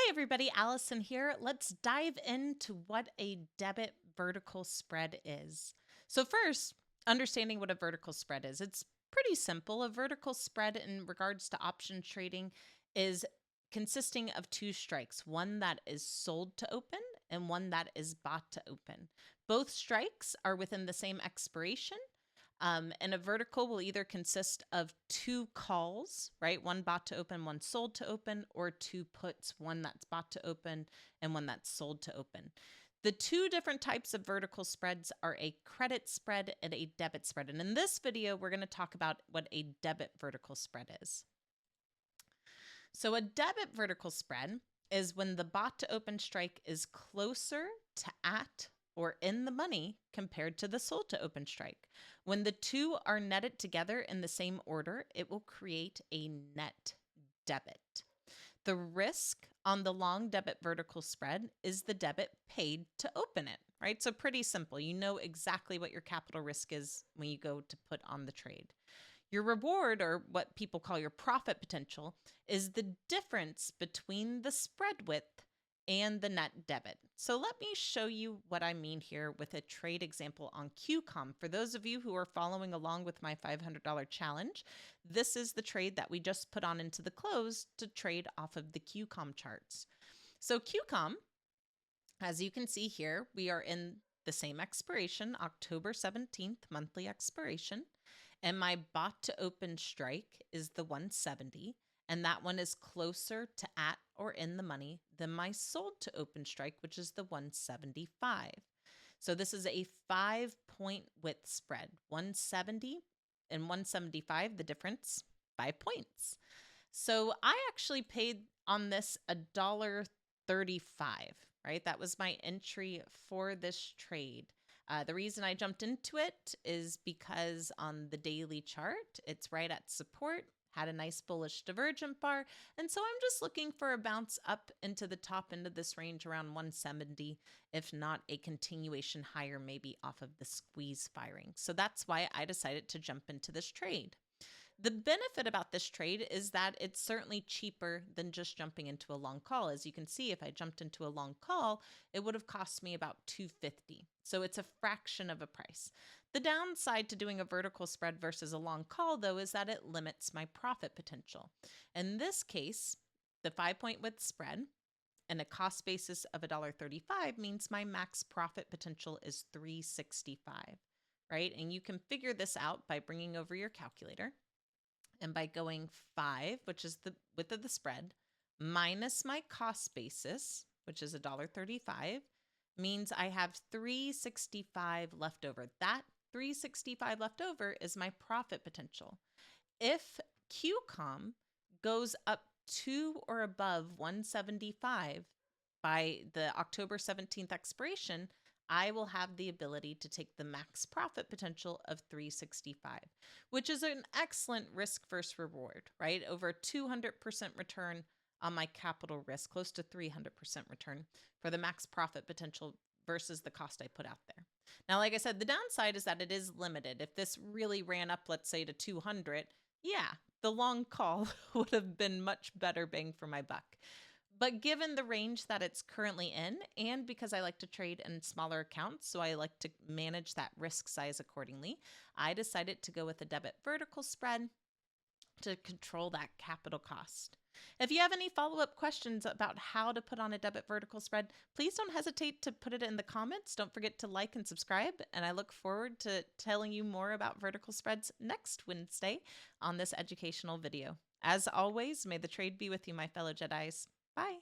everybody, Allison here. Let's dive into what a debit vertical spread is. So first, understanding what a vertical spread is. It's pretty simple. A vertical spread in regards to option trading is consisting of two strikes, one that is sold to open and one that is bought to open. Both strikes are within the same expiration. And a vertical will either consist of two calls, right? One bought to open, one sold to open, or two puts, one that's bought to open and one that's sold to open. The two different types of vertical spreads are a credit spread and a debit spread. And in this video, we're going to talk about what a debit vertical spread is. So a debit vertical spread is when the bought to open strike is closer to at or in the money compared to the sold to open strike. When the two are netted together in the same order, it will create a net debit. The risk on the long debit vertical spread is the debit paid to open it, right? So pretty simple. You know exactly what your capital risk is when you go to put on the trade. Your reward, or what people call your profit potential, is the difference between the spread width and the net debit. So let me show you what I mean here with a trade example on QCOM. For those of you who are following along with my $500 challenge, this is the trade that we just put on into the close to trade off of the QCOM charts. So QCOM, as you can see here, we are in the same expiration, October 17th, monthly expiration. And my bought to open strike is the 170. And that one is closer to at or in the money than my sold to open strike, which is the 175. So this is a 5-point width spread, 170 and 175, the difference, 5 points. So I actually paid on this $1.35, right? That was my entry for this trade. The reason I jumped into it is because on the daily chart, it's right at support, had a nice bullish divergent bar. And so I'm just looking for a bounce up into the top end of this range around 170, if not a continuation higher, maybe off of the squeeze firing. So that's why I decided to jump into this trade. The benefit about this trade is that it's certainly cheaper than just jumping into a long call. As you can see, if I jumped into a long call, it would have cost me about $250. So it's a fraction of a price. The downside to doing a vertical spread versus a long call, though, is that it limits my profit potential. In this case, the 5-point width spread and a cost basis of $1.35 means my max profit potential is $365, right? And you can figure this out by bringing over your calculator. And by going 5, which is the width of the spread, minus my cost basis, which is $1.35, means I have $365 left over. That $365 left over is my profit potential. If QCOM goes up to or above 175 by the October 17th expiration, I will have the ability to take the max profit potential of 365, which is an excellent risk versus reward, right? Over 200% return on my capital risk, close to 300% return for the max profit potential versus the cost I put out there. Now, like I said, the downside is that it is limited. If this really ran up, let's say to 200, yeah, the long call would have been much better bang for my buck. But given the range that it's currently in, and because I like to trade in smaller accounts, so I like to manage that risk size accordingly, I decided to go with a debit vertical spread to control that capital cost. If you have any follow-up questions about how to put on a debit vertical spread, please don't hesitate to put it in the comments. Don't forget to like and subscribe, and I look forward to telling you more about vertical spreads next Wednesday on this educational video. As always, may the trade be with you, my fellow Jedis. Bye.